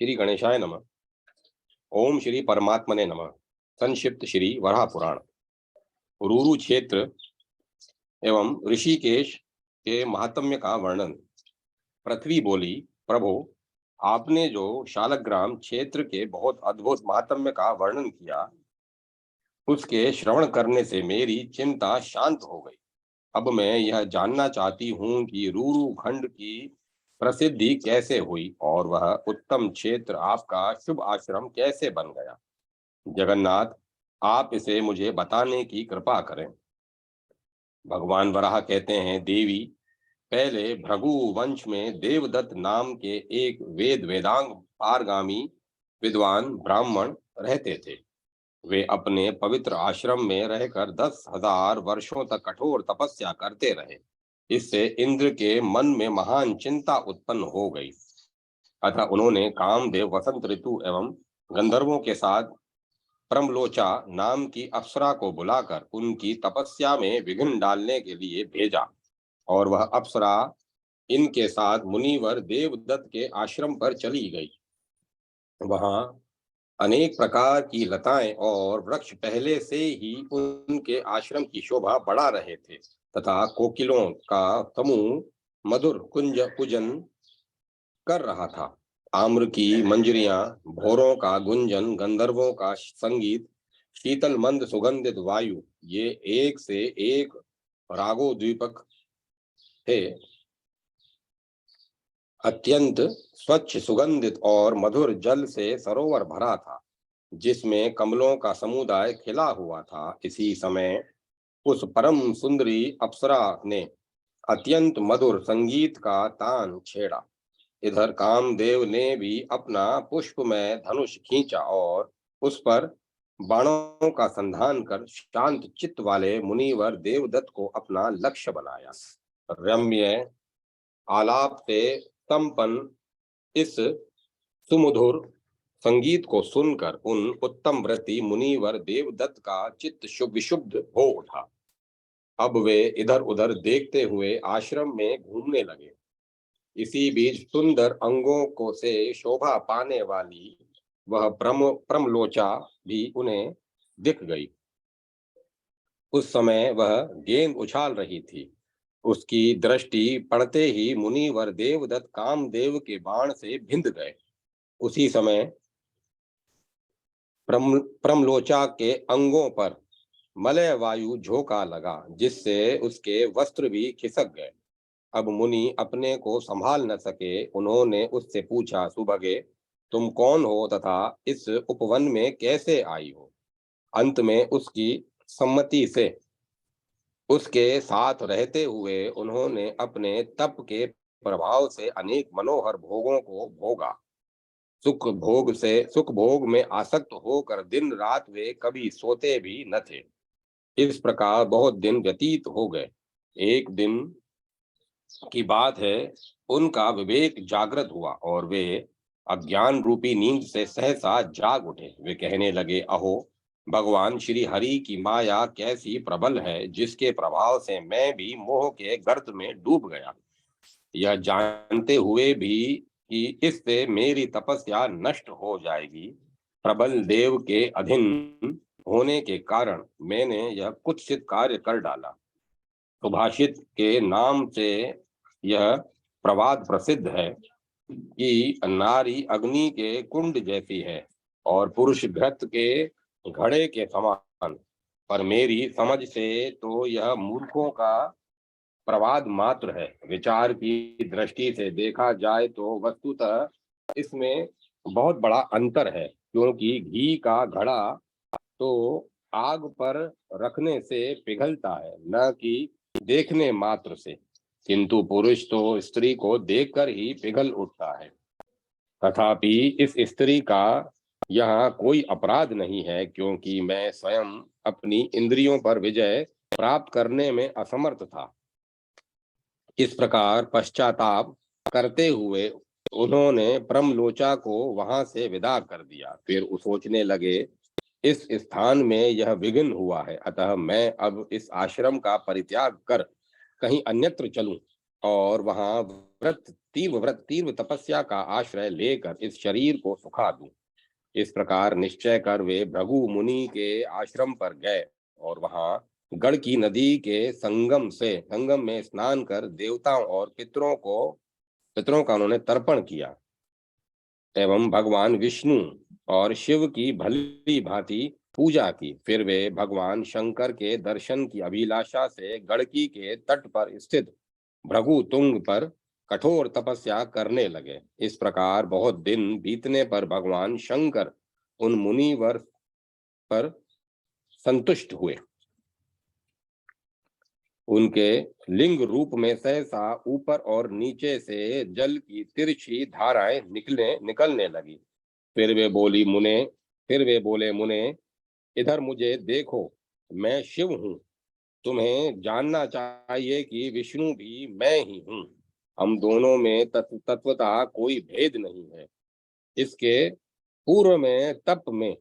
श्री गणेशाय नमः। ओम श्री परमात्मने नमः। संक्षिप्त श्री वराह पुराण। उरुरु क्षेत्र एवं ऋषिकेश के महात्म्य का वर्णन। पृथ्वी बोली, प्रभो, आपने जो शालग्राम क्षेत्र के बहुत अद्भुत महात्म्य का वर्णन किया, उसके श्रवण करने से मेरी चिंता शांत हो गई। अब मैं यह जानना चाहती हूँ कि रूरू खंड की प्रसिद्धि कैसे हुई और वह उत्तम क्षेत्र आपका शुभ आश्रम कैसे बन गया। जगन्नाथ, आप इसे मुझे बताने की कृपा करें। भगवान वराह कहते हैं, देवी, पहले भृगु वंश में देवदत्त नाम के एक वेदांग पारगामी विद्वान ब्राह्मण रहते थे। वे अपने पवित्र आश्रम में रहकर 10,000 वर्षों तक कठोर तपस्या करते रहे। इससे इंद्र के मन में महान चिंता उत्पन्न हो गई। अतः उन्होंने कामदेव वसंत ऋतु एवं गंधर्वों के साथ प्रमलोचा नाम की अप्सरा को बुलाकर उनकी तपस्या में विघ्न डालने के लिए भेजा, और वह अप्सरा इनके साथ मुनिवर देवदत्त के आश्रम पर चली गई। वहां अनेक प्रकार की लताएं और वृक्ष पहले से ही उनके आश्रम की शोभा बढ़ा रहे थे तथा कोकिलों का समूह मधुर कुंज पूजन कर रहा था। आम्र की मंजरियां, भौरों का गुंजन, गंधर्वों का संगीत, शीतल मंद सुगंधित वायु, ये एक से एक रागोद्दीपक थे। अत्यंत स्वच्छ, सुगंधित और मधुर जल से सरोवर भरा था, जिसमें कमलों का समुदाय खिला हुआ था। इसी समय उस परम सुंदरी अप्सरा ने अत्यंत मधुर संगीत का तान छेड़ा। इधर कामदेव ने भी अपना पुष्पमय धनुष खींचा और उस पर बाणों का संधान कर शांत चित्त वाले मुनिवर देवदत्त को अपना लक्ष्य बनाया। रम्य आलाप से संपन्न इस सुमधुर संगीत को सुनकर उन उत्तम व्रती मुनिवर देवदत्त का चित्त विशुद्ध हो उठा। अब वे इधर उधर देखते हुए आश्रम में घूमने लगे। इसी बीच सुंदर अंगों को से शोभा पाने वाली वह प्रमलोचा भी उन्हें दिख गई। उस समय वह गेंद उछाल रही थी। उसकी दृष्टि पड़ते ही मुनिवर देवदत्त कामदेव के बाण से भिंद गए। उसी समय प्रमलोचा के अंगों पर मलय वायु झोंका लगा, जिससे उसके वस्त्र भी खिसक गए। अब मुनि अपने को संभाल न सके। उन्होंने उससे पूछा, सुभगे, तुम कौन हो तथा इस उपवन में कैसे आई हो। अंत में उसकी सम्मति से उसके साथ रहते हुए उन्होंने अपने तप के प्रभाव से अनेक मनोहर भोगों को भोगा। सुख भोग में आसक्त होकर दिन रात वे कभी सोते भी न थे। इस प्रकार बहुत दिन व्यतीत हो गए। एक दिन की बात है, उनका विवेक जागृत हुआ और वे अज्ञान रूपी नींद से सहसा जाग उठे। वे कहने लगे, अहो भगवान श्री हरि की माया कैसी प्रबल है, जिसके प्रभाव से मैं भी मोह के गर्त में डूब गया। यह जानते हुए भी कि इससे मेरी तपस्या नष्ट हो जाएगी, प्रबल देव के अधीन होने के कारण मैंने यह कुत्सित कार्य कर डाला। सुभाषित के नाम से यह प्रवाद प्रसिद्ध है कि नारी अग्नि के कुंड जैसी है और पुरुष घृत के घड़े के समान। पर मेरी समझ से तो यह मूर्खों का प्रवाद मात्र है। विचार की दृष्टि से देखा जाए तो वस्तुतः इसमें बहुत बड़ा अंतर है, क्योंकि घी का घड़ा तो आग पर रखने से पिघलता है, न कि देखने मात्र से, किंतु पुरुष तो स्त्री को देखकर ही पिघल उठता है। तथापि इस स्त्री का यहाँ कोई अपराध नहीं है, क्योंकि मैं स्वयं अपनी इंद्रियों पर विजय प्राप्त करने में असमर्थ था। इस प्रकार पश्चाताप करते हुए उन्होंने प्रमलोचा को वहां से विदा कर दिया। फिर सोचने लगे, इस स्थान में यह विघ्न हुआ है, अतः मैं अब इस आश्रम का परित्याग कर कहीं अन्यत्र चलूं। और वहां तीव्र तपस्या का आश्रय लेकर इस शरीर को सुखा दूं। इस प्रकार निश्चय कर वे भृगु मुनि के आश्रम पर गए और वहां गढ़ की नदी के संगम में स्नान कर देवताओं और पितरों का उन्होंने तर्पण किया एवं भगवान विष्णु और शिव की भली भांति पूजा की। फिर वे भगवान शंकर के दर्शन की अभिलाषा से गड़की के तट पर स्थित भृगु तुंग पर कठोर तपस्या करने लगे। इस प्रकार बहुत दिन बीतने पर भगवान शंकर उन मुनिवर पर संतुष्ट हुए। उनके लिंग रूप में सहसा ऊपर और नीचे से जल की तिरछी धाराएं निकलने लगी। फिर वे बोले मुने, इधर मुझे देखो, मैं शिव हूँ। तुम्हें जानना चाहिए कि विष्णु भी मैं ही हूँ। हम दोनों में तत्वतः कोई भेद नहीं है। इसके पूर्व में तप में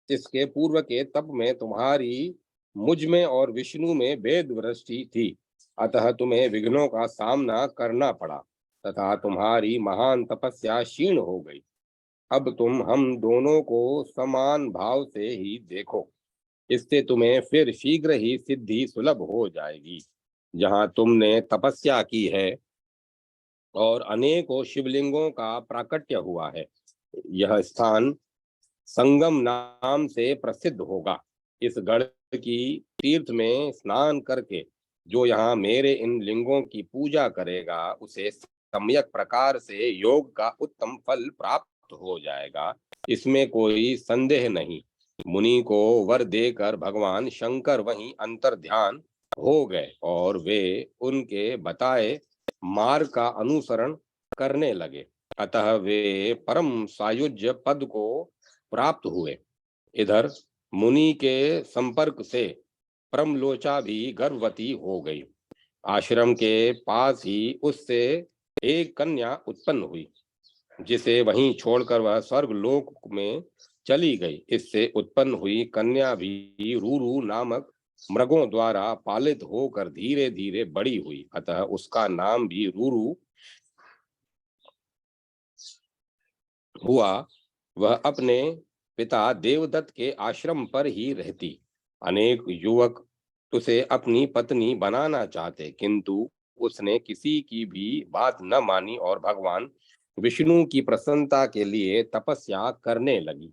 इसके पूर्व के तप में तुम्हारी मुझ में और विष्णु में भेद वृष्टि थी, अतः तुम्हें विघ्नों का सामना करना पड़ा तथा तुम्हारी महान तपस्या क्षीण हो गई। अब तुम हम दोनों को समान भाव से ही देखो, इससे तुम्हें फिर शीघ्र ही सिद्धि सुलभ हो जाएगी। जहाँ तुमने तपस्या की है और अनेकों शिवलिंगों का प्राकट्य हुआ है, यह स्थान संगम नाम से प्रसिद्ध होगा। इस गढ़ की तीर्थ में स्नान करके जो यहाँ मेरे इन लिंगों की पूजा करेगा, उसे सम्यक प्रकार से योग का उत्तम फल प्राप्त हो जाएगा, इसमें कोई संदेह नहीं। मुनि को वर देकर भगवान शंकर वहीं अंतर ध्यान हो गए और वे उनके बताए मार्ग का अनुसरण करने लगे। अतः वे परम सायुज्य पद को प्राप्त हुए। इधर मुनि के संपर्क से परमलोचा भी गर्भवती हो गई। आश्रम के पास ही उससे एक कन्या उत्पन्न हुई, जिसे वहीं छोड़कर वह स्वर्ग लोक में चली गई। इससे उत्पन्न हुई कन्या भी रूरू नामक मृगों द्वारा पालित होकर धीरे धीरे बड़ी हुई, अतः उसका नाम भी रूरू हुआ। वह अपने पिता देवदत्त के आश्रम पर ही रहती। अनेक युवक उसे अपनी पत्नी बनाना चाहते, किंतु उसने किसी की भी बात न मानी और भगवान विष्णु की प्रसन्नता के लिए तपस्या करने लगी।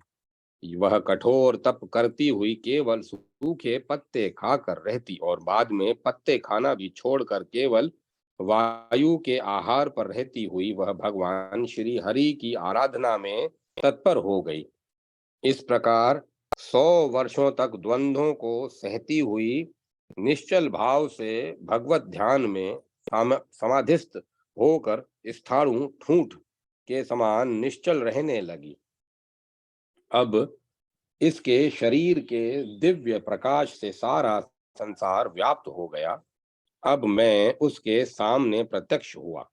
वह कठोर तप करती हुई केवल सूखे पत्ते खाकर रहती और बाद में पत्ते खाना भी छोड़कर केवल वायु के आहार पर रहती हुई वह भगवान श्री हरि की आराधना में तत्पर हो गई। इस प्रकार 100 वर्षों तक द्वंद्वों को सहती हुई निश्चल भाव से भगवत ध्यान में समाधिस्थ होकर स्थाणु ठूंठ के समान निश्चल रहने लगी। अब इसके शरीर के दिव्य प्रकाश से सारा संसार व्याप्त हो गया। अब मैं उसके सामने प्रत्यक्ष हुआ।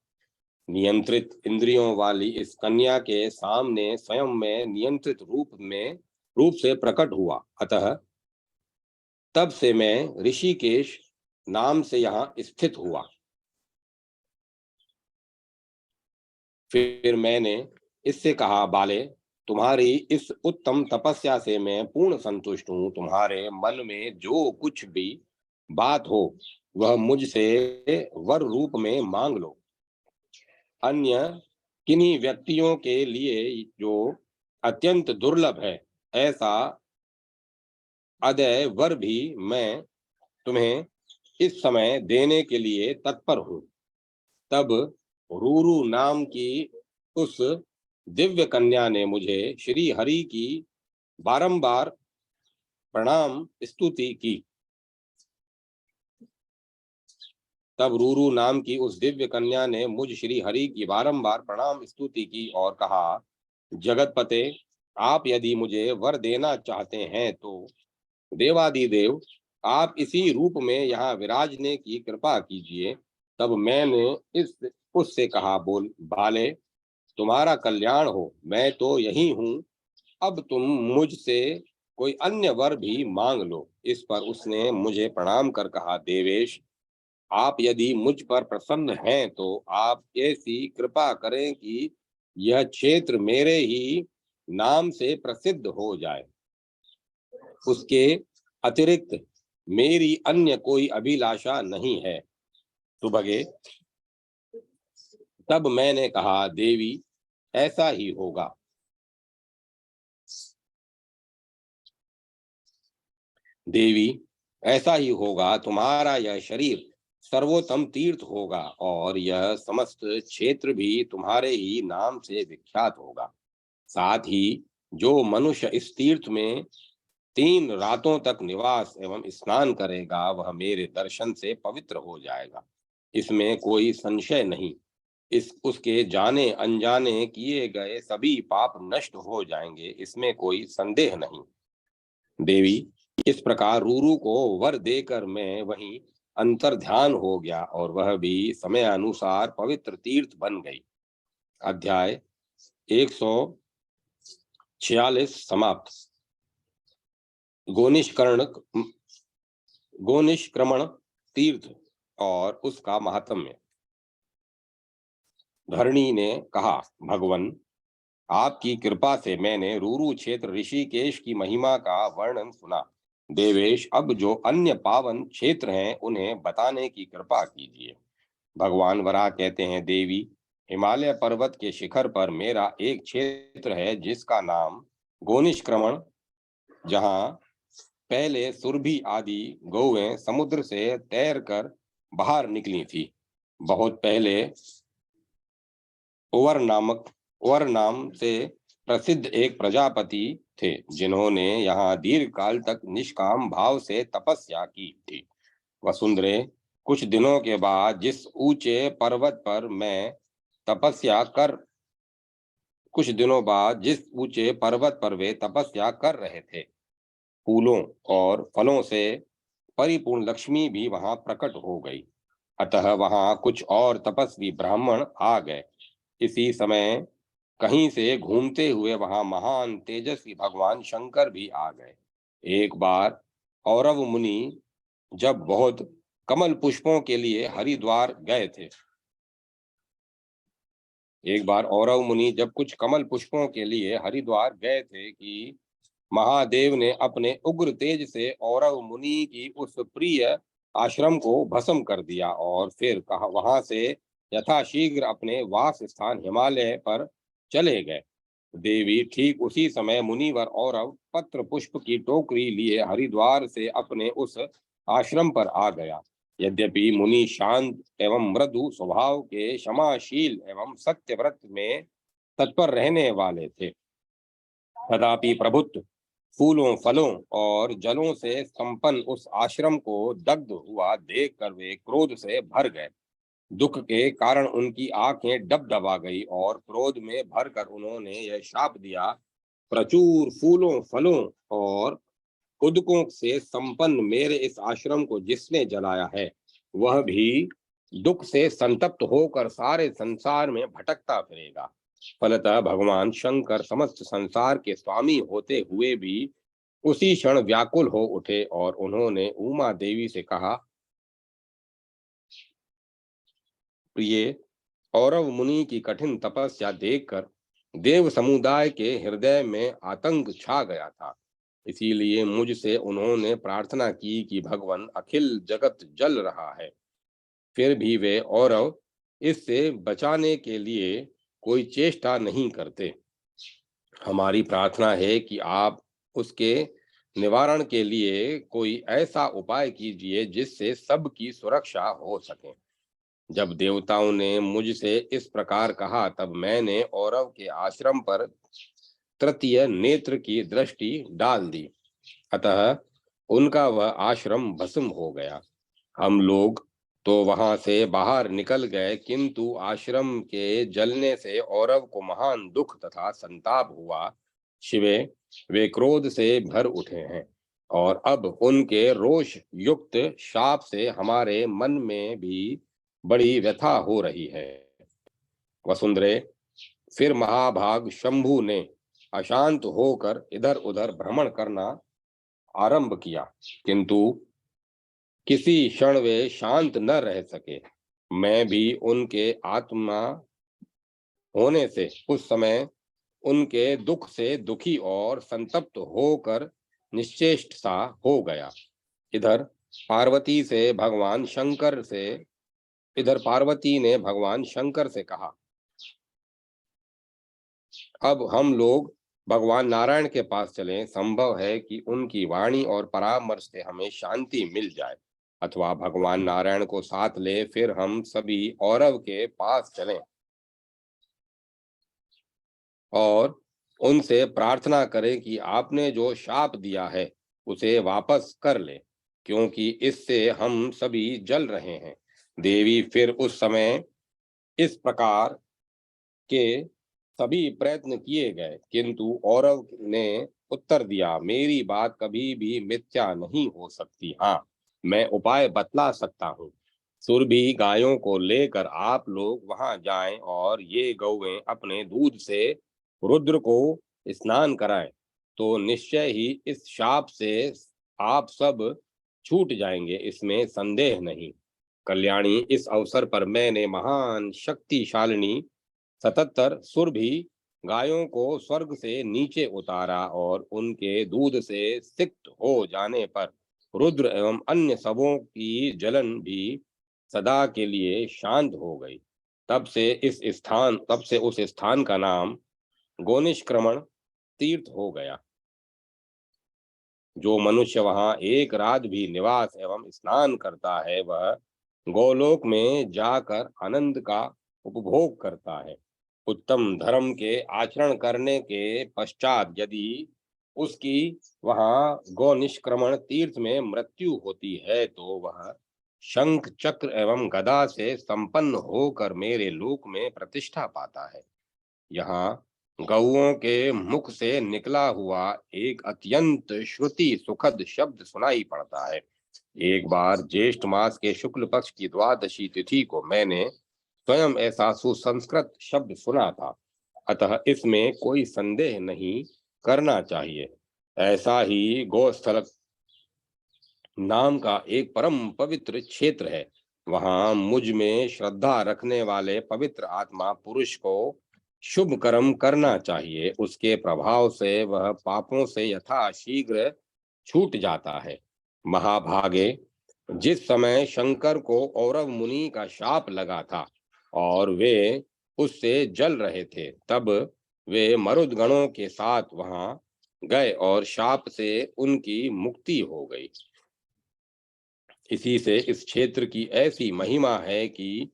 नियंत्रित इंद्रियों वाली इस कन्या के सामने स्वयं में नियंत्रित रूप से प्रकट हुआ। अतः तब से मैं ऋषिकेश नाम से यहाँ स्थित हुआ। फिर मैंने इससे कहा, बाले, तुम्हारी इस उत्तम तपस्या से मैं पूर्ण संतुष्ट हूँ। तुम्हारे मन में जो कुछ भी बात हो वह मुझसे वर रूप में मांग लो। अन्य किन्हीं व्यक्तियों के लिए जो अत्यंत दुर्लभ है, ऐसा अदय वर भी मैं तुम्हें इस समय देने के लिए तत्पर हूँ। तब रूरू नाम की उस दिव्य कन्या ने मुझे श्री हरि की बारंबार प्रणाम स्तुति की। तब रूरू नाम की उस दिव्य कन्या ने मुझ श्री हरि की बारंबार प्रणाम स्तुति की और कहा, जगतपते, आप यदि मुझे वर देना चाहते हैं तो देवादिदेव आप इसी रूप में यहाँ विराजने की कृपा कीजिए। तब मैंने इस उससे कहा, बोल भाले, तुम्हारा कल्याण हो, मैं तो यही हूँ। अब तुम मुझसे कोई अन्य वर भी मांग लो। इस पर उसने मुझे प्रणाम कर कहा, देवेश, आप यदि मुझ पर प्रसन्न हैं तो आप ऐसी कृपा करें कि यह क्षेत्र मेरे ही नाम से प्रसिद्ध हो जाए। उसके अतिरिक्त मेरी अन्य कोई अभिलाषा नहीं है। सुभगे तब मैंने कहा, देवी ऐसा ही होगा। देवी ऐसा ही होगा, तुम्हारा यह शरीर सर्वोत्तम तीर्थ होगा और यह समस्त क्षेत्र भी तुम्हारे ही नाम से विख्यात होगा। साथ ही जो मनुष्य इस तीर्थ में 3 रातों तक निवास एवं स्नान करेगा वह मेरे दर्शन से पवित्र हो जाएगा, इसमें कोई संशय नहीं। इस उसके जाने अनजाने किए गए सभी पाप नष्ट हो जाएंगे, इसमें कोई संदेह नहीं। देवी इस प्रकार रूरू को वर देकर मैं वहीं अंतर ध्यान हो गया और वह भी समय अनुसार पवित्र तीर्थ बन गई। अध्याय 146 समाप्त। गोनिष्क्रमण तीर्थ और उसका महात्म्य। धरणी ने कहा, भगवन आपकी कृपा से मैंने रूरू क्षेत्र ऋषिकेश की महिमा का वर्णन सुना। देवेश अब जो अन्य पावन क्षेत्र हैं उन्हें बताने की कृपा कीजिए। भगवान वराह कहते हैं, देवी हिमालय पर्वत के शिखर पर मेरा एक क्षेत्र है जिसका नाम गोनिष्क्रमण, जहाँ पहले सुरभि आदि गौएं समुद्र से तैरकर बाहर निकली थी। बहुत पहले उवर नाम से प्रसिद्ध एक प्रजापति थे जिन्होंने यहाँ दीर्घ काल तक निष्काम भाव से तपस्या की थी। वसुंधरे कुछ दिनों के बाद जिस ऊंचे पर्वत पर मैं तपस्या कर कुछ दिनों बाद जिस ऊंचे पर्वत पर वे तपस्या कर रहे थे, फूलों और फलों से परिपूर्ण लक्ष्मी भी वहां प्रकट हो गई। अतः वहां कुछ और तपस्वी ब्राह्मण आ गए। इसी समय कहीं से घूमते हुए वहां महान तेजस्वी भगवान शंकर भी आ गए। एक बार औरव मुनि जब बहुत कमल पुष्पों के लिए हरिद्वार गए थे एक बार औरव मुनि जब कुछ कमल पुष्पों के लिए हरिद्वार गए थे कि महादेव ने अपने उग्र तेज से औरव मुनि की उस प्रिय आश्रम को भस्म कर दिया और फिर कहा वहां से यथाशीघ्र अपने वास स्थान हिमालय पर चले गए। देवी ठीक उसी समय मुनिवर औरव पत्र पुष्प की टोकरी लिए हरिद्वार से अपने उस आश्रम पर आ गया। यद्यपि मुनि शांत एवं मृदु स्वभाव के, क्षमाशील एवं सत्यव्रत में तत्पर रहने वाले थे, तथापि प्रभुत्व फूलों फलों और जलों से संपन्न उस आश्रम को दग्ध हुआ देखकर वे क्रोध से भर गए। दुख के कारण उनकी आंखें डबडबा गई और क्रोध में भरकर उन्होंने यह शाप दिया, प्रचुर फूलों फलों और उदकों से संपन्न मेरे इस आश्रम को जिसने जलाया है वह भी दुख से संतप्त होकर सारे संसार में भटकता फिरेगा। फलतः भगवान शंकर समस्त संसार के स्वामी होते हुए भी उसी क्षण व्याकुल हो उठे और उन्होंने उमा देवी से कहा, प्रिय, औरव मुनि की कठिन तपस्या देखकर देव समुदाय के हृदय में आतंक छा गया था। इसीलिए मुझसे उन्होंने प्रार्थना की कि भगवान अखिल जगत जल रहा है, फिर भी वे औरव इससे बचाने के लिए कोई चेष्टा नहीं करते। हमारी प्रार्थना है कि आप उसके निवारण के लिए कोई ऐसा उपाय कीजिए जिससे सबकी सुरक्षा हो सके। जब देवताओं ने मुझसे इस प्रकार कहा तब मैंने औरव के आश्रम पर तृतीय नेत्र की दृष्टि डाल दी। अतः उनका वह आश्रम भस्म हो गया। हम लोग तो वहां से बाहर निकल गए, किंतु आश्रम के जलने से औरव को महान दुख तथा संताप हुआ। शिवे वे क्रोध से भर उठे हैं और अब उनके रोष युक्त शाप से हमारे मन में भी बड़ी व्यथा हो रही है। वसुंधरे फिर महाभाग शंभु ने अशांत होकर इधर उधर भ्रमण करना आरंभ किया, किंतु किसी क्षण वे शांत न रह सके। मैं भी उनके आत्मा होने से उस समय उनके दुख से दुखी और संतप्त होकर निश्चेष्ट सा हो गया। इधर पार्वती से भगवान शंकर से इधर पार्वती ने भगवान शंकर से कहा, अब हम लोग भगवान नारायण के पास चलें। संभव है कि उनकी वाणी और परामर्श से हमें शांति मिल जाए, अथवा भगवान नारायण को साथ ले फिर हम सभी औरव के पास चलें और उनसे प्रार्थना करें कि आपने जो शाप दिया है उसे वापस कर ले, क्योंकि इससे हम सभी जल रहे हैं। देवी फिर उस समय इस प्रकार के सभी प्रयत्न किए गए, किंतु औरव ने उत्तर दिया, मेरी बात कभी भी मिथ्या नहीं हो सकती। हाँ, मैं उपाय बतला सकता हूँ। सुरभि गायों को लेकर आप लोग वहां जाएं और ये गौएं अपने दूध से रुद्र को स्नान कराएं, तो निश्चय ही इस शाप से आप सब छूट जाएंगे, इसमें संदेह नहीं। कल्याणी, इस अवसर पर मैंने महान शक्तिशालिनी 77 सुरभि गायों को स्वर्ग से नीचे उतारा और उनके दूध से सिक्त हो जाने पर रुद्र एवं अन्य सबों की जलन भी सदा के लिए शांत हो गई। तब से उस स्थान का नाम गोनिष्क्रमण तीर्थ हो गया। जो मनुष्य वहां एक रात भी निवास एवं स्नान करता है, वह गोलोक में जाकर आनंद का उपभोग करता है। उत्तम धर्म के आचरण करने के पश्चात यदि उसकी वहां गौ निष्क्रमण तीर्थ में मृत्यु होती है, तो वह शंख चक्र एवं गदा से संपन्न होकर मेरे लोक में प्रतिष्ठा पाता है। यहाँ गौओं के मुख से निकला हुआ एक अत्यंत श्रुति सुखद शब्द सुनाई पड़ता है। एक बार ज्येष्ठ मास के शुक्ल पक्ष की द्वादशी तिथि को मैंने स्वयं ऐसा सुसंस्कृत शब्द सुना था, अतः इसमें कोई संदेह नहीं करना चाहिए। ऐसा ही गौस्थल नाम का एक परम पवित्र क्षेत्र है। वहां मुझ में श्रद्धा रखने वाले पवित्र आत्मा पुरुष को शुभ कर्म करना चाहिए। उसके प्रभाव से वह पापों से यथाशीघ्र छूट जाता है। महाभागे, जिस समय शंकर को औरव मुनि का शाप लगा था और वे उससे जल रहे थे, तब वे मरुदगणों के साथ वहां गए और शाप से उनकी मुक्ति हो गई। इसी से इस क्षेत्र की ऐसी महिमा है कि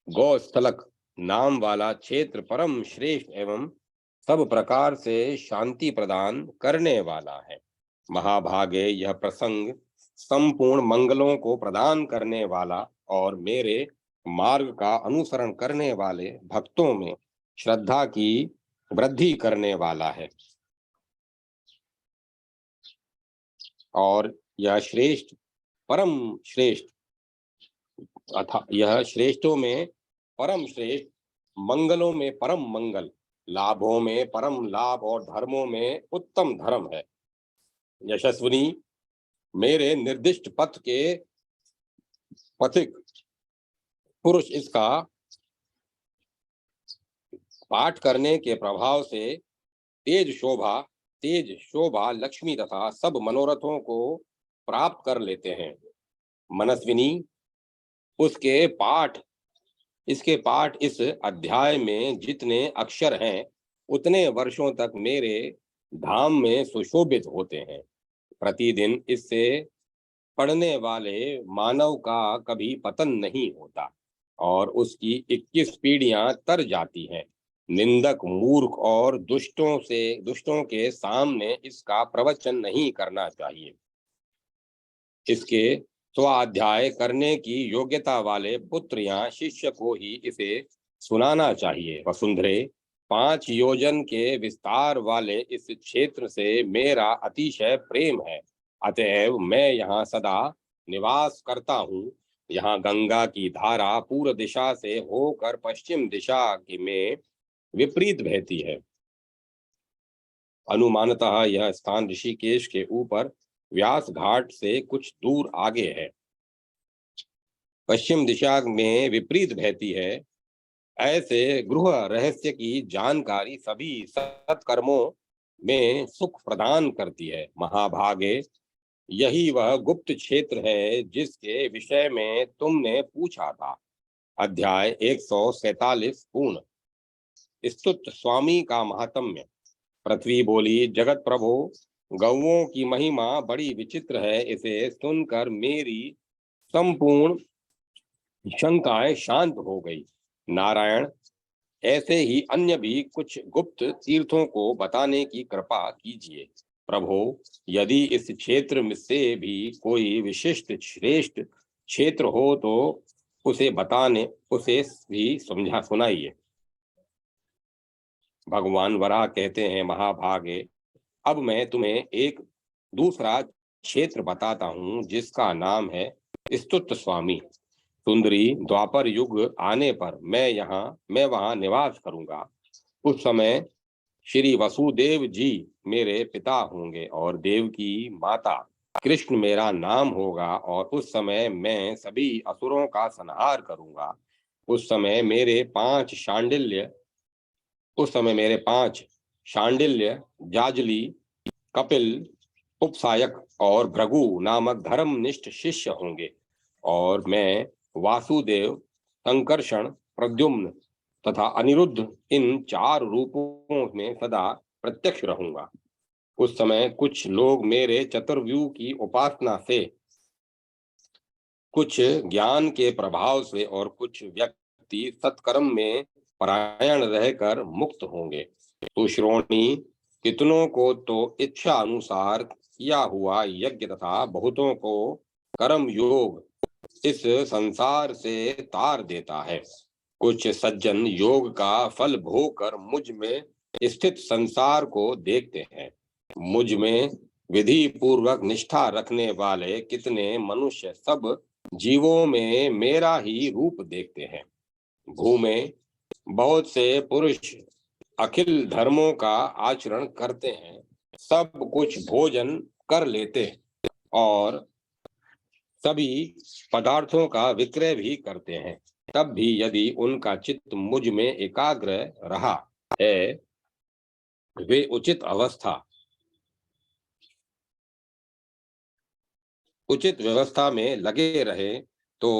गौस्थलक नाम वाला क्षेत्र परम श्रेष्ठ एवं सब प्रकार से शांति प्रदान करने वाला है। महाभागे, यह प्रसंग संपूर्ण मंगलों को प्रदान करने वाला और मेरे मार्ग का अनुसरण करने वाले भक्तों में श्रद्धा की वृद्धि करने वाला है। और यह श्रेष्ठ परम श्रेष्ठ अथा यह श्रेष्ठों में परम श्रेष्ठ, मंगलों में परम मंगल, लाभों में परम लाभ और धर्मों में उत्तम धर्म है। यशस्विनी, मेरे निर्दिष्ट पथ के पथिक पुरुष इसका पाठ करने के प्रभाव से तेज शोभा लक्ष्मी तथा सब मनोरथों को प्राप्त कर लेते हैं। मनस्विनी, उसके पाठ इसके पाठ इस अध्याय में जितने अक्षर हैं, उतने वर्षों तक मेरे धाम में सुशोभित होते हैं। प्रतिदिन इससे पढ़ने वाले मानव का कभी पतन नहीं होता और उसकी 21 पीढ़ियां तर जाती हैं। निंदक, मूर्ख और दुष्टों के सामने इसका प्रवचन नहीं करना चाहिए। इसके स्वाध्याय करने की योग्यता वाले पुत्र या शिष्य को ही इसे सुनाना चाहिए। वसुंधरे, 5 योजन के विस्तार वाले इस क्षेत्र से मेरा अतिशय प्रेम है, अतएव मैं यहाँ सदा निवास करता हूँ। यहाँ गंगा की धारा पूर्व दिशा से होकर पश्चिम दिशा की में विपरीत बहती है। अनुमानतः यह स्थान ऋषिकेश के ऊपर व्यास घाट से कुछ दूर आगे है। पश्चिम दिशा में विपरीत बहती है। ऐसे गृह रहस्य की जानकारी सभी सत्कर्मों में सुख प्रदान करती है। महाभागे, यही वह गुप्त क्षेत्र है जिसके विषय में तुमने पूछा था। अध्याय 147 पूर्ण। स्तुत स्वामी का महात्म्य। पृथ्वी बोली, जगत प्रभु, गौओं की महिमा बड़ी विचित्र है। इसे सुनकर मेरी संपूर्ण शंकाएं शांत हो गई। नारायण, ऐसे ही अन्य भी कुछ गुप्त तीर्थों को बताने की कृपा कीजिए। प्रभु, यदि इस क्षेत्र में से भी कोई विशिष्ट श्रेष्ठ क्षेत्र हो तो उसे भी समझा सुनाइए। भगवान वराह कहते हैं, महाभागे, अब मैं तुम्हें एक दूसरा क्षेत्र बताता हूँ जिसका नाम है स्तुत स्वामी। सुंदरी, द्वापर युग आने पर मैं वहां निवास करूंगा। उस समय श्री वसुदेव जी मेरे पिता होंगे और देव की माता कृष्ण मेरा नाम होगा। और उस समय मैं सभी असुरों का संहार करूंगा। उस समय मेरे 5 शांडिल्य, जाजली, कपिल, उपसायक और भृगु नामक धर्मनिष्ठ शिष्य होंगे। और मैं वासुदेव, संकर्षण, प्रद्युम्न तथा अनिरुद्ध इन 4 रूपों में सदा प्रत्यक्ष रहूंगा। उस समय कुछ लोग मेरे चतुर्व्यूह की उपासना से, कुछ ज्ञान के प्रभाव से और कुछ व्यक्ति सत्कर्म में परायण रहकर मुक्त होंगे। तो श्रोणी, कितनों को तो इच्छा अनुसार किया हुआ यज्ञ तथा बहुतों को कर्म योग इस संसार से तार देता है। कुछ सज्जन योग का फल भोग कर मुझ में स्थित संसार को देखते हैं। मुझ में विधि पूर्वक निष्ठा रखने वाले कितने मनुष्य सब जीवों में मेरा ही रूप देखते हैं। भू में बहुत से पुरुष अखिल धर्मों का आचरण करते हैं, सब कुछ भोजन कर लेते हैं और सभी पदार्थों का विक्रय भी करते हैं। तब भी यदि उनका चित्त मुझ में एकाग्र रहा है, वे उचित व्यवस्था में लगे रहे तो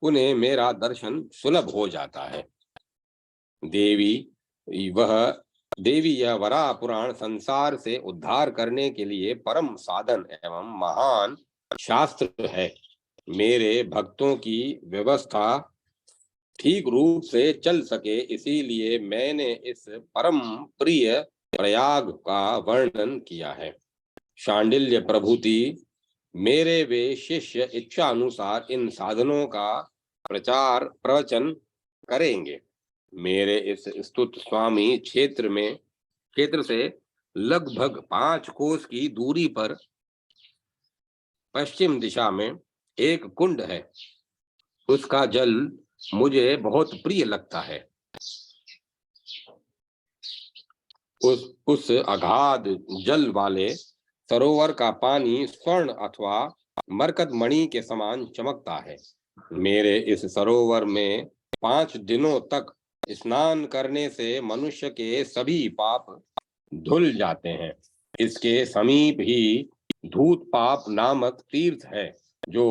उन्हें मेरा दर्शन सुलभ हो जाता है। देवी वह देवी यह वराह पुराण संसार से उद्धार करने के लिए परम साधन एवं महान शास्त्र है। मेरे भक्तों की व्यवस्था ठीक रूप से चल सके, इसीलिए मैंने इस परम प्रिय प्रयाग का वर्णन किया है। शांडिल्य प्रभृति मेरे वे शिष्य इच्छा अनुसार इन साधनों का प्रचार प्रवचन करेंगे। मेरे इस स्तुत स्वामी क्षेत्र से लगभग 5 कोस की दूरी पर पश्चिम दिशा में एक कुंड है। उसका जल मुझे बहुत प्रिय लगता है। उस अगाध जल वाले सरोवर का पानी स्वर्ण अथवा मरकत मणि के समान चमकता है। मेरे इस सरोवर में 5 दिनों तक स्नान करने से मनुष्य के सभी पाप धुल जाते हैं। इसके समीप ही धूत पाप नामक तीर्थ है जो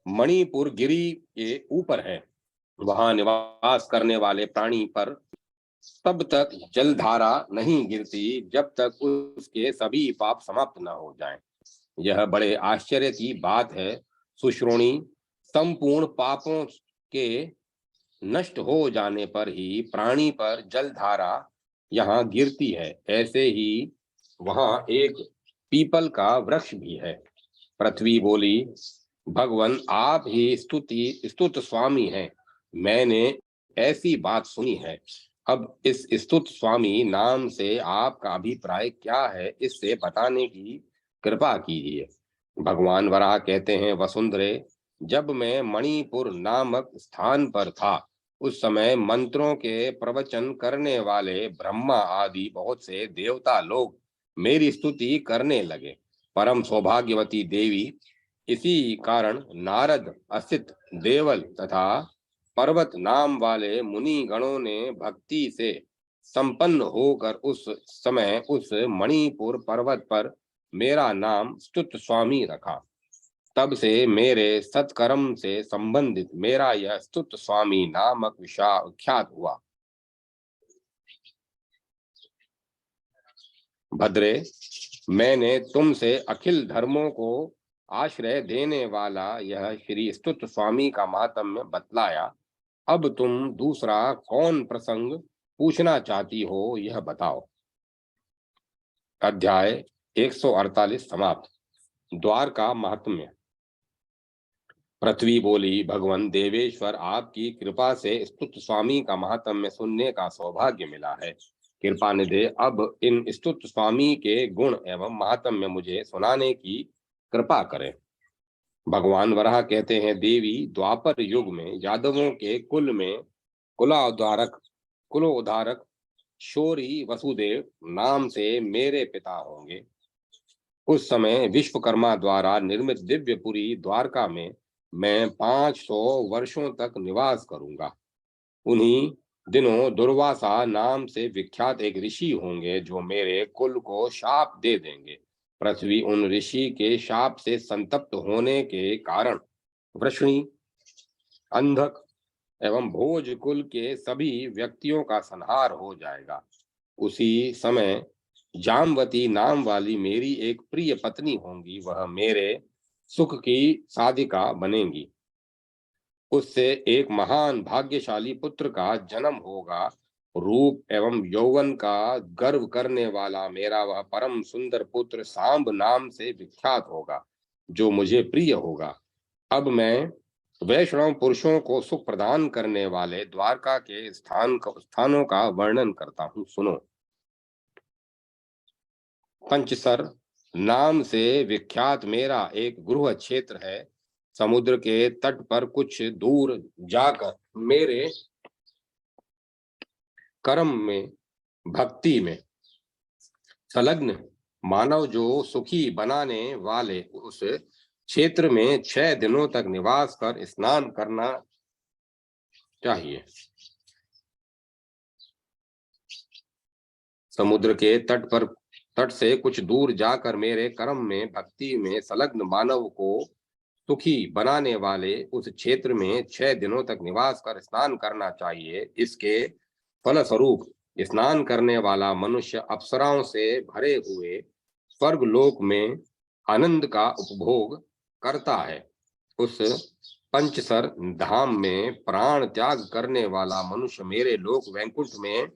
मणिपुर गिरी के ऊपर है। वहां निवास करने वाले प्राणी पर तब तक जलधारा नहीं गिरती जब तक उसके सभी पाप समाप्त न हो जाएं। यह बड़े आश्चर्य की बात है सुश्रोणी। संपूर्ण पापों के नष्ट हो जाने पर ही प्राणी पर जलधारा यहाँ गिरती है। ऐसे ही वहां एक पीपल का वृक्ष भी है। पृथ्वी बोली, भगवान आप ही स्तुत स्वामी हैं। मैंने ऐसी बात सुनी है। अब इस स्तुत स्वामी नाम से आपका अभिप्राय क्या है, इससे बताने की कृपा कीजिए। भगवान वराह कहते हैं, वसुंधरे, जब मैं मणिपुर नामक स्थान पर था उस समय मंत्रों के प्रवचन करने वाले ब्रह्मा आदि बहुत से देवता लोग मेरी स्तुति करने लगे। परम सौभाग्यवती देवी। इसी कारण नारद, असित, देवल तथा पर्वत नाम वाले मुनि गणों ने भक्ति से संपन्न होकर उस समय उस मणिपुर पर्वत पर मेरा नाम स्तुत स्वामी रखा। तब से मेरे सत्कर्म से संबंधित मेरा यह स्तुत स्वामी नामक विख्यात हुआ। भद्रे, मैंने तुमसे अखिल धर्मों को आश्रय देने वाला यह श्री स्तुत स्वामी का महात्म्य बतलाया। अब तुम दूसरा कौन प्रसंग पूछना चाहती हो, यह बताओ। अध्याय 148 समाप्त। द्वारका महात्म्य। पृथ्वी बोली, भगवान देवेश्वर, आपकी कृपा से स्तुत स्वामी का महात्म्य सुनने का सौभाग्य मिला है। कृपा निधे अब इन स्तुत स्वामी के गुण एवं महात्म्य मुझे सुनाने की कृपा करें। भगवान वराह कहते हैं, देवी, द्वापर युग में यादवों के कुल में कुलोद्धारक शौरी वसुदेव नाम से मेरे पिता होंगे। उस समय विश्वकर्मा द्वारा निर्मित दिव्यपुरी द्वारका में मैं 500 वर्षों तक निवास करूंगा। उन्हीं दिनों दुर्वासा नाम से विख्यात एक ऋषि होंगे जो मेरे कुल को शाप दे देंगे। पृथ्वी उन ऋषि के शाप से संतप्त होने के कारण वृष्णि, अंधक एवं भोज कुल के सभी व्यक्तियों का संहार हो जाएगा। उसी समय जामवती नाम वाली मेरी एक प्रिय पत्नी होंगी, वह मेरे सुख की साधिका बनेंगी। उससे एक महान भाग्यशाली पुत्र का जन्म होगा। रूप एवं यौवन का गर्व करने वाला मेरा वह परम सुंदर पुत्र सांब नाम से विख्यात होगा, जो मुझे प्रिय होगा। अब मैं वैष्णव पुरुषों को सुख प्रदान करने वाले द्वारका के स्थानों का वर्णन करता हूँ, सुनो। पंचसर नाम से विख्यात मेरा एक गृह क्षेत्र है। समुद्र के तट पर कुछ दूर जाकर मेरे कर्म में, भक्ति में संलग्न मानव जो सुखी बनाने वाले उस क्षेत्र में 6 दिनों तक निवास कर स्नान करना चाहिए। समुद्र के तट से कुछ दूर जाकर मेरे कर्म में, भक्ति में संलग्न मानव को सुखी बनाने वाले उस क्षेत्र में 6 दिनों तक निवास कर स्नान करना चाहिए। इसके फलस्वरूप स्नान करने वाला मनुष्य अप्सराओं से भरे हुए स्वर्ग लोक में आनंद का उपभोग करता है। उस पंचसर धाम में प्राण त्याग करने वाला मनुष्य मेरे लोक वैकुंठ में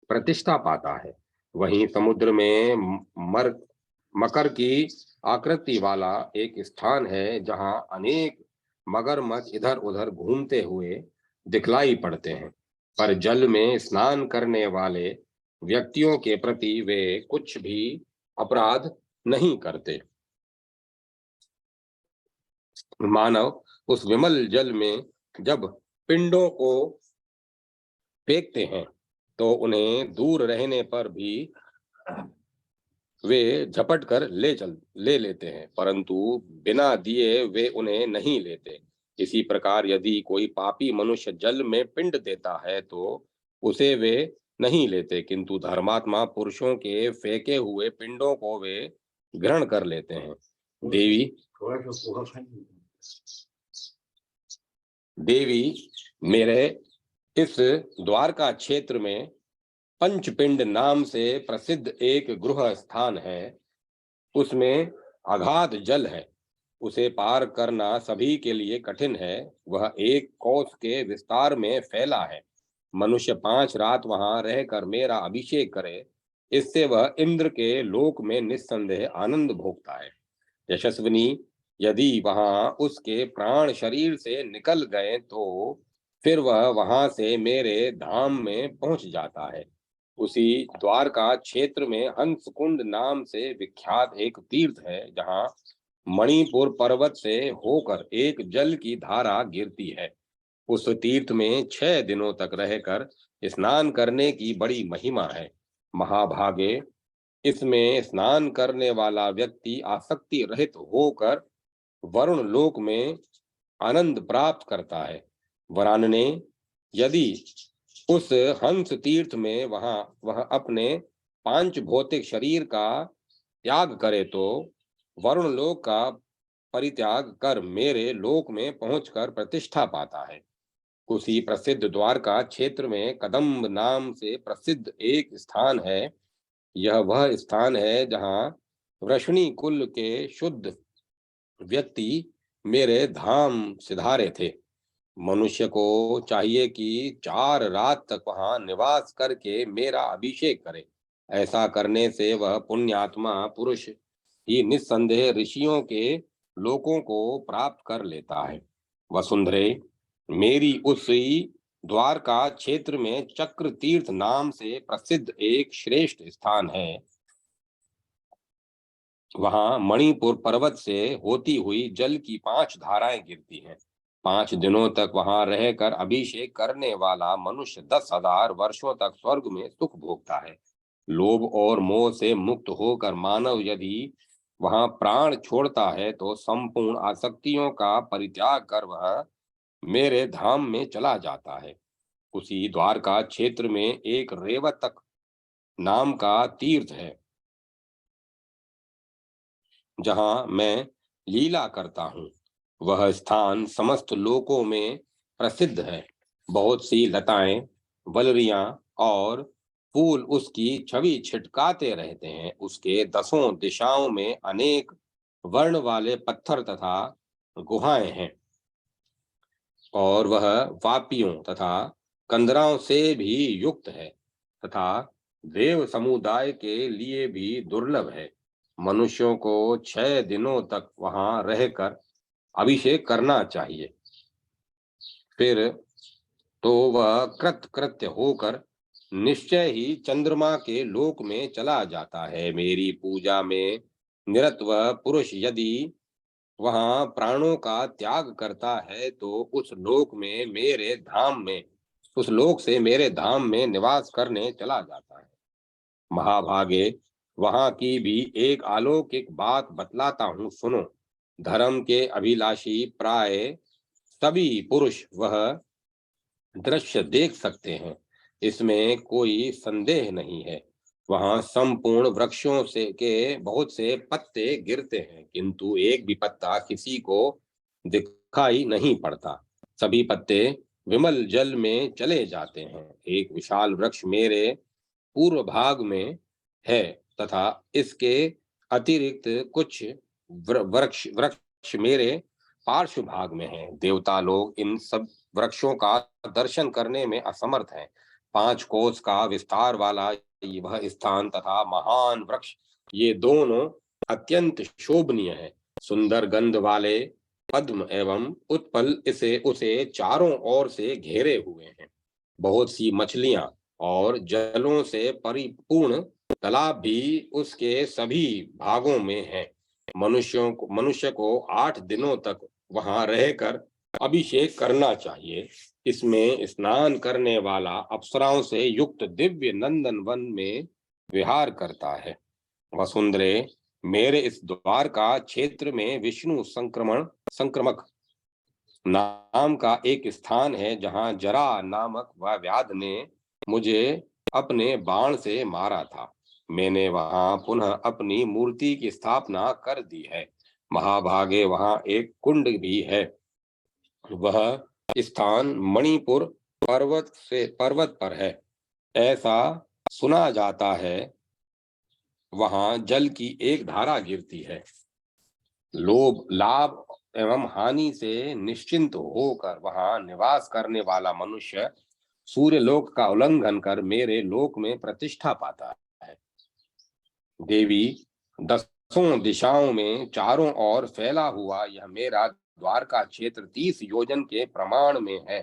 प्रतिष्ठा पाता है। वहीं समुद्र में मकर की आकृति वाला एक स्थान है, जहां अनेक मगरमच्छ इधर उधर घूमते हुए दिखलाई पड़ते हैं, पर जल में स्नान करने वाले व्यक्तियों के प्रति वे कुछ भी अपराध नहीं करते। मानव उस विमल जल में जब पिंडों को फेंकते हैं तो उन्हें दूर रहने पर भी वे झपट कर ले लेते हैं, परंतु बिना दिए वे उन्हें नहीं लेते। इसी प्रकार यदि कोई पापी मनुष्य जल में पिंड देता है तो उसे वे नहीं लेते, किंतु धर्मात्मा पुरुषों के फेंके हुए पिंडों को वे ग्रहण कर लेते हैं। देवी, मेरे इस द्वारका क्षेत्र में पंचपिंड नाम से प्रसिद्ध एक गृह स्थान है। उसमें अगाध जल है, उसे पार करना सभी के लिए कठिन है। वह 1 कोस के विस्तार में फैला है। मनुष्य 5 रात वहां रहकर मेरा अभिषेक करे, इससे वह इंद्र के लोक में निस्संदेह आनंद भोगता है। यशस्विनी, यदि वहां उसके प्राण शरीर से निकल गए तो फिर वह वहां से मेरे धाम में पहुंच जाता है। उसी द्वारका क्षेत्र में हंसकुंड नाम से विख्यात एक तीर्थ है, जहां मणिपुर पर्वत से होकर एक जल की धारा गिरती है। उस तीर्थ में 6 दिनों तक रहकर स्नान करने की बड़ी महिमा है। महाभागे, इसमें स्नान करने वाला व्यक्ति आसक्ति रहित होकर वरुण लोक में आनंद प्राप्त करता है। वरानने, यदि उस हंस तीर्थ में वह अपने पांच भौतिक शरीर का त्याग करे तो वरुण लोक का परित्याग कर मेरे लोक में पहुंचकर प्रतिष्ठा पाता है। उसी प्रसिद्ध द्वारका क्षेत्र में कदम्ब नाम से प्रसिद्ध एक स्थान है। यह वह स्थान है जहाँ वृष्णि कुल के शुद्ध व्यक्ति मेरे धाम सिधारे थे। मनुष्य को चाहिए कि 4 रात तक वहां निवास करके मेरा अभिषेक करे। ऐसा करने से वह पुण्यात्मा पुरुष ही निस्संदेह ऋषियों के लोकों को प्राप्त कर लेता है। वसुंधरे, मेरी उसी द्वारका क्षेत्र में चक्र तीर्थ नाम से प्रसिद्ध एक श्रेष्ठ स्थान है। वहां मणिपुर पर्वत से होती हुई जल की 5 धाराएं गिरती हैं। 5 दिनों तक वहां रहकर अभिषेक करने वाला मनुष्य 10,000 वर्षों तक स्वर्ग में सुख भोगता है। लोभ और मोह से मुक्त होकर मानव यदि वहां प्राण छोड़ता है तो संपूर्ण आसक्तियों का परित्याग कर वह मेरे धाम में चला जाता है। उसी द्वारका क्षेत्र में एक रेवतक नाम का तीर्थ है जहां मैं लीला करता हूँ। वह स्थान समस्त लोकों में प्रसिद्ध है। बहुत सी लताएं, वलरियां और फूल उसकी छवि छिटकाते रहते हैं। उसके 10 दिशाओं में अनेक वर्ण वाले पत्थर तथा गुहाएं हैं और वह वापियों तथा कंदराओं से भी युक्त है तथा देव समुदाय के लिए भी दुर्लभ है। मनुष्यों को 6 दिनों तक वहां रहकर अभिषेक करना चाहिए। फिर तो वह कृत्य होकर निश्चय ही चंद्रमा के लोक में चला जाता है। मेरी पूजा में निरत वह पुरुष यदि वहां प्राणों का त्याग करता है तो उस लोक से मेरे धाम में निवास करने चला जाता है। महाभागे, वहां की भी एक अलौकिक बात बतलाता हूँ, सुनो। धर्म के अभिलाषी प्राय सभी पुरुष वह दृश्य देख सकते हैं, इसमें कोई संदेह नहीं है। वहां संपूर्ण वृक्षों से के बहुत से पत्ते गिरते हैं किंतु एक भी पत्ता किसी को दिखाई नहीं पड़ता। सभी पत्ते विमल जल में चले जाते हैं। एक विशाल वृक्ष मेरे पूर्व भाग में है तथा इसके अतिरिक्त कुछ वृक्ष वृक्ष मेरे पार्श्व भाग में है। देवता लोग इन सब वृक्षों का दर्शन करने में असमर्थ हैं। 5 कोस का विस्तार वाला वह स्थान तथा महान वृक्ष, ये दोनों अत्यंत शोभनीय है। सुंदर गंध वाले पद्म एवं उत्पल इसे उसे चारों ओर से घेरे हुए हैं। बहुत सी मछलियां और जलों से परिपूर्ण तालाब भी उसके सभी भागों में है। मनुष्य को 8 दिनों तक वहां रहकर अभिषेक करना चाहिए। इसमें स्नान करने वाला अप्सराओं से युक्त दिव्य नंदन वन में विहार करता है। वसुंधरे, मेरे इस द्वारका क्षेत्र में विष्णु संक्रमक नाम का एक स्थान है जहां जरा नामक वह व्याध ने मुझे अपने बाण से मारा था। मैंने वहां पुनः अपनी मूर्ति की स्थापना कर दी है। महाभागे, वहां एक कुंड भी है। वह स्थान मणिपुर पर्वत पर है। ऐसा सुना जाता है वहां जल की एक धारा गिरती है। लोभ, लाभ एवं हानि से निश्चिंत होकर वहां निवास करने वाला मनुष्य सूर्य लोक का उल्लंघन कर मेरे लोक में प्रतिष्ठा पाता है। देवी, 10 दिशाओं में चारों ओर फैला हुआ यह मेरा द्वारका क्षेत्र 30 योजन के प्रमाण में है।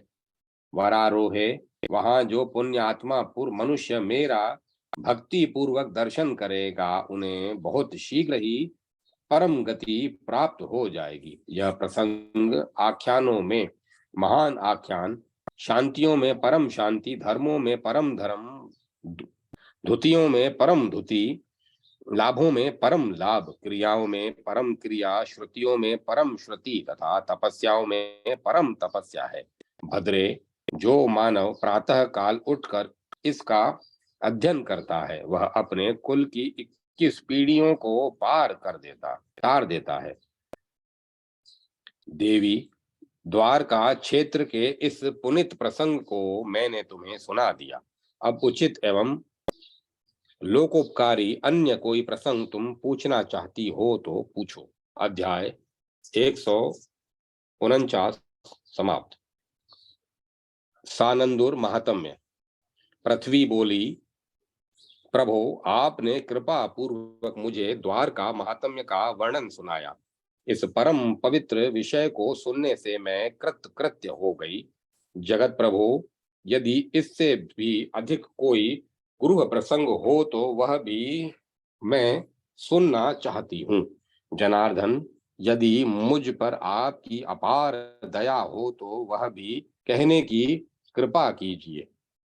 वरारोहे, वहां जो पुण्यात्मा मनुष्य मेरा भक्ति पूर्वक दर्शन करेगा उन्हें बहुत शीघ्र ही परम गति प्राप्त हो जाएगी। यह प्रसंग आख्यानों में महान आख्यान, शांतियों में परम शांति, धर्मों में परम धर्म, धुतियों में परम धुति, लाभों में परम लाभ, क्रियाओं में परम क्रिया, श्रुतियों में परम श्रुति तथा तपस्याओं में परम तपस्या है। भद्रे, जो मानव प्रातः काल उठकर इसका अध्ययन करता है वह अपने कुल की 21 पीढ़ियों को तार देता है। देवी, द्वारका क्षेत्र के इस पुनित प्रसंग को मैंने तुम्हें सुना दिया। अब उचित एवं लोकोपकारी अन्य कोई प्रसंग तुम पूछना चाहती हो तो पूछो। अध्याय 149 समाप्त। सानंदुर महात्म्य। पृथ्वी बोली, प्रभो, आपने कृपा पूर्वक मुझे द्वारका महात्म्य का वर्णन सुनाया। इस परम पवित्र विषय को सुनने से मैं कृतकृत्य हो गई। जगत प्रभु, यदि इससे भी अधिक कोई गुरु प्रसंग हो तो वह भी मैं सुनना चाहती हूँ। जनार्दन, यदि मुझ पर आपकी अपार दया हो तो वह भी कहने की कृपा कीजिए।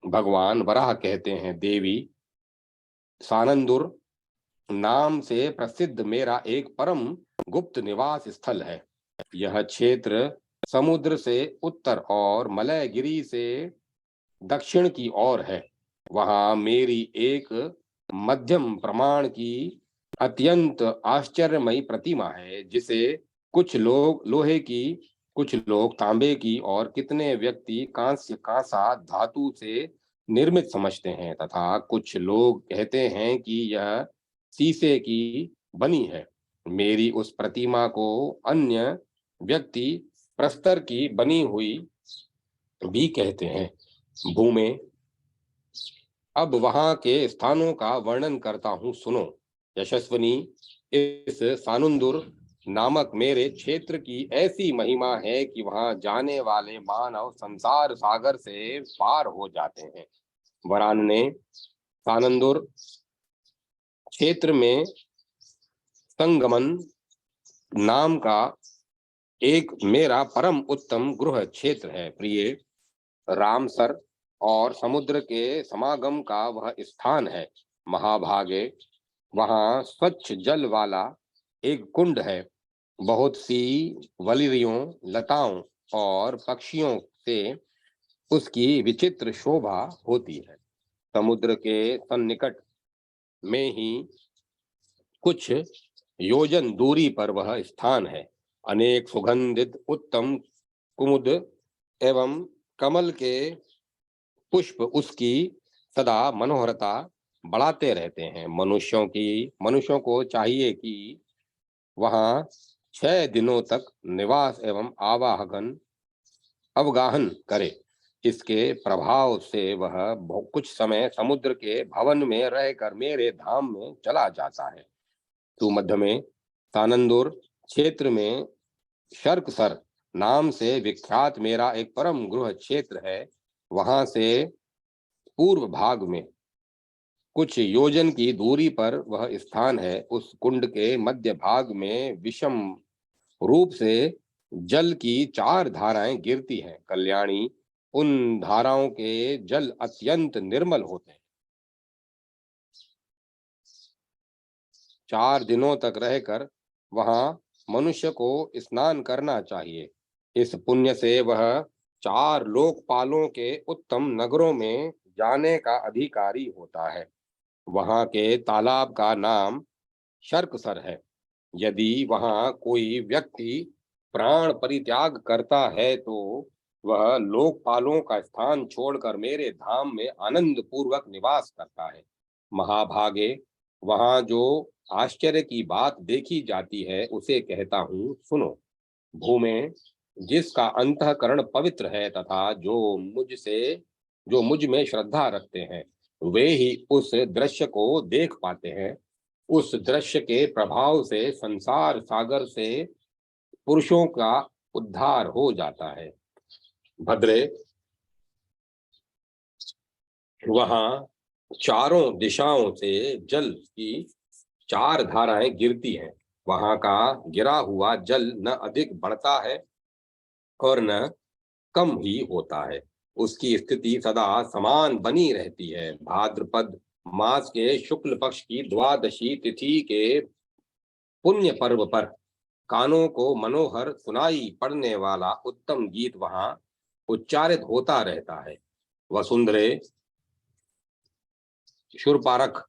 भगवान वराह कहते हैं, देवी, सानंदुर नाम से प्रसिद्ध मेरा एक परम गुप्त निवास स्थल है। यह क्षेत्र समुद्र से उत्तर और मलयगिरी से दक्षिण की ओर है। वहां मेरी एक मध्यम प्रमाण की अत्यंत आश्चर्यमयी प्रतिमा है, जिसे कुछ लोग लोहे की, कुछ लोग तांबे की और कितने व्यक्ति कांस्य कांसा धातु से निर्मित समझते हैं तथा कुछ लोग कहते हैं कि यह शीशे की बनी है। मेरी उस प्रतिमा को अन्य व्यक्ति प्रस्तर की बनी हुई भी कहते हैं। भूमे, अब वहां के स्थानों का वर्णन करता हूं, सुनो। यशस्विनी, इस सानुंदुर नामक मेरे क्षेत्र की ऐसी महिमा है कि वहां जाने वाले मानव संसार सागर से पार हो जाते हैं। वरानने, सानंदुर क्षेत्र में संगमन नाम का एक मेरा परम उत्तम गृह क्षेत्र है। प्रिय रामसर और समुद्र के समागम का वह स्थान है। महाभागे, वहां स्वच्छ जल वाला एक कुंड है। बहुत सी वलिरियों, लताओं और पक्षियों से उसकी विचित्र शोभा होती है। समुद्र के सन्निकट में ही कुछ योजन दूरी पर वह स्थान है। अनेक सुगंधित उत्तम कुमुद एवं कमल के पुष्प उसकी सदा मनोहरता बढ़ाते रहते हैं। मनुष्यों को चाहिए कि वहां 6 दिनों तक निवास एवं अवगाहन करे। इसके प्रभाव से वह कुछ समय समुद्र के भवन में रहकर मेरे धाम में चला जाता है। तो मध्य में सानंदुर क्षेत्र में शर्कसर नाम से विख्यात मेरा एक परम गृह क्षेत्र है। वहां से पूर्व भाग में कुछ योजन की दूरी पर वह स्थान है। उस कुंड के मध्य भाग में विषम रूप से जल की 4 धाराएं गिरती हैं। कल्याणी, उन धाराओं के जल अत्यंत निर्मल होते हैं। 4 दिनों तक रहकर वहां मनुष्य को स्नान करना चाहिए। इस पुण्य से वह 4 लोकपालों के उत्तम नगरों में जाने का अधिकारी होता है। वहां के तालाब का नाम शर्कसर है। यदि वहां कोई व्यक्ति प्राण परित्याग करता है तो वह लोकपालों का स्थान छोड़कर मेरे धाम में आनंद पूर्वक निवास करता है। महाभागे, वहां जो आश्चर्य की बात देखी जाती है उसे कहता हूँ, सुनो। भूमे, जिसका अंतःकरण पवित्र है तथा जो मुझ में श्रद्धा रखते हैं वे ही उस दृश्य को देख पाते हैं। उस दृश्य के प्रभाव से संसार सागर से पुरुषों का उद्धार हो जाता है। भद्रे, वहां चारों दिशाओं से जल की 4 धाराएं गिरती हैं। वहां का गिरा हुआ जल न अधिक बढ़ता है और न कम ही होता है। उसकी स्थिति सदा समान बनी रहती है। भाद्रपद मास के शुक्ल पक्ष की द्वादशी तिथि के पुण्य पर्व पर कानों को मनोहर सुनाई पड़ने वाला उत्तम गीत वहां उच्चारित होता रहता है। वसुंधरे शूरपारक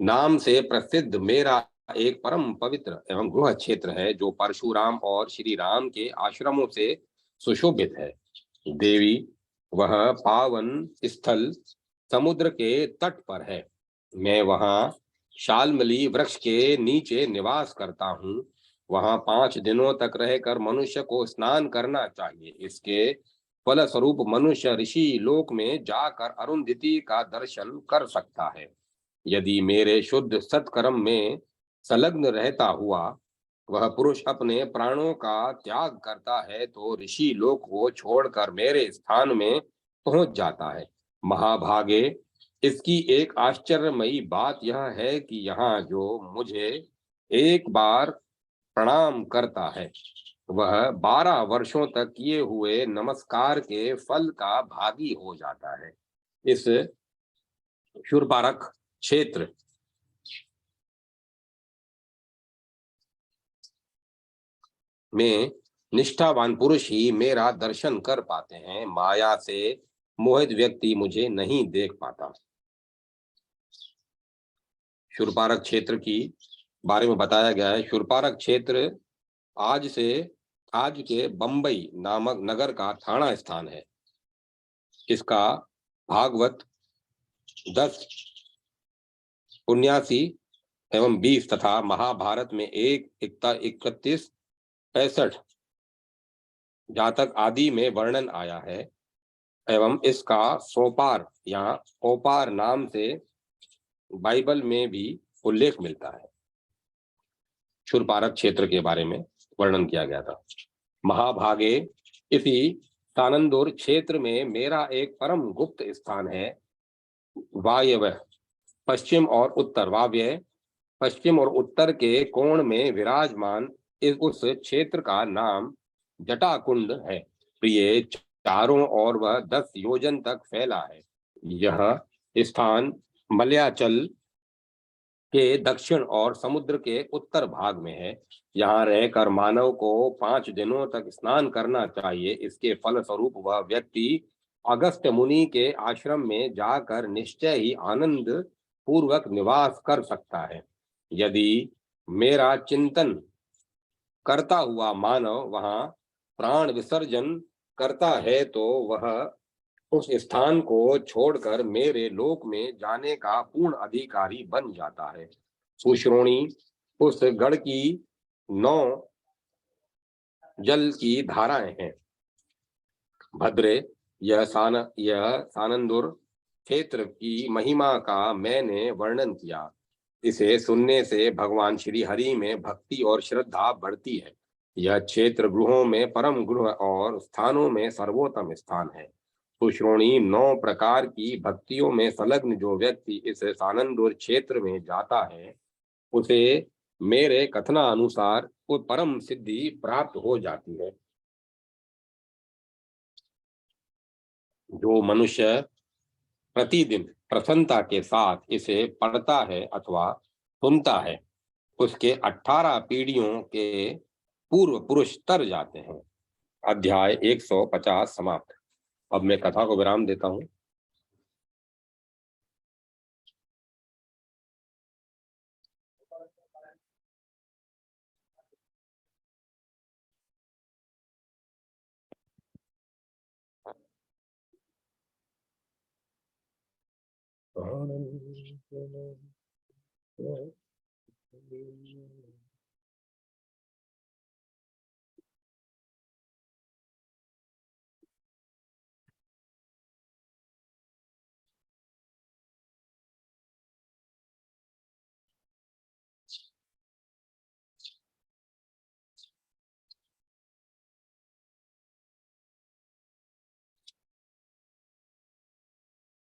नाम से प्रसिद्ध मेरा एक परम पवित्र एवं गृह क्षेत्र है, जो परशुराम और श्री राम के आश्रमों से सुशोभित है। देवी, वह पावन स्थल समुद्र के तट पर है। मैं वहां शालमली वृक्ष के नीचे निवास करता हूँ। वहां 5 दिनों तक रहकर मनुष्य को स्नान करना चाहिए। इसके फलस्वरूप मनुष्य ऋषि लोक में जाकर अरुंधति का दर्शन कर सकता है। यदि मेरे शुद्ध सत्कर्म में संलग्न रहता हुआ वह पुरुष अपने प्राणों का त्याग करता है, तो ऋषि लोक को छोड़कर मेरे स्थान में पहुंच जाता है। महाभागे, इसकी एक आश्चर्यमयी बात यह है कि यहाँ जो मुझे एक बार प्रणाम करता है, वह 12 वर्षों तक किए हुए नमस्कार के फल का भागी हो जाता है। इस शूरपारक क्षेत्र में निष्ठावान पुरुष ही मेरा दर्शन कर पाते हैं। माया से मोहित व्यक्ति मुझे नहीं देख पाता। शूरपारक क्षेत्र की बारे में बताया गया है। शूरपारक क्षेत्र आज से आज के बंबई नामक नगर का थाना स्थान है। इसका भागवत 10, 79 एवं 20 तथा महाभारत में 1, 31, 65 जातक आदि में वर्णन आया है एवं इसका सोपार या ओपार नाम से बाइबल में भी उल्लेख मिलता है। शूरपारक क्षेत्र के बारे में वर्णन किया गया था। महाभागे, इसी सानंदुर क्षेत्र में मेरा एक परम गुप्त स्थान है। वायव्य, पश्चिम और उत्तर, वायव्य, पश्चिम और उत्तर के कोण में विराजमान उस क्षेत्र का नाम जटाकुंड है। प्रिय, चारों ओर वह 10 योजन तक फैला है। यह स्थान मलयाचल के दक्षिण और समुद्र के उत्तर भाग में है। यहाँ रहकर मानव को 5 दिनों तक स्नान करना चाहिए। इसके फलस्वरूप वह व्यक्ति अगस्त्य मुनि के आश्रम में जाकर निश्चय ही आनंद पूर्वक निवास कर सकता है। यदि मेरा चिंतन करता हुआ मानव वहां प्राण विसर्जन करता है, तो वह उस स्थान को छोड़कर मेरे लोक में जाने का पूर्ण अधिकारी बन जाता है। सुश्रोणी, उस गढ़ की 9 जल की धाराएं हैं। भद्रे, यह सानंदुर क्षेत्र की महिमा का मैंने वर्णन किया। इसे सुनने से भगवान श्री हरि में भक्ति और श्रद्धा बढ़ती है। यह क्षेत्र गृहों में परम गृह और स्थानों में सर्वोत्तम स्थान है। सुश्रोणी, 9 प्रकार की भक्तियों में संलग्न जो व्यक्ति इस सानंदुर क्षेत्र में जाता है, उसे मेरे कथनानुसार वो परम सिद्धि प्राप्त हो जाती है। जो मनुष्य प्रतिदिन प्रसन्नता के साथ इसे पढ़ता है अथवा सुनता है, उसके 18 पीढ़ियों के पूर्व पुरुष तर जाते हैं। अध्याय 150 समाप्त। अब मैं कथा को विराम देता हूँ।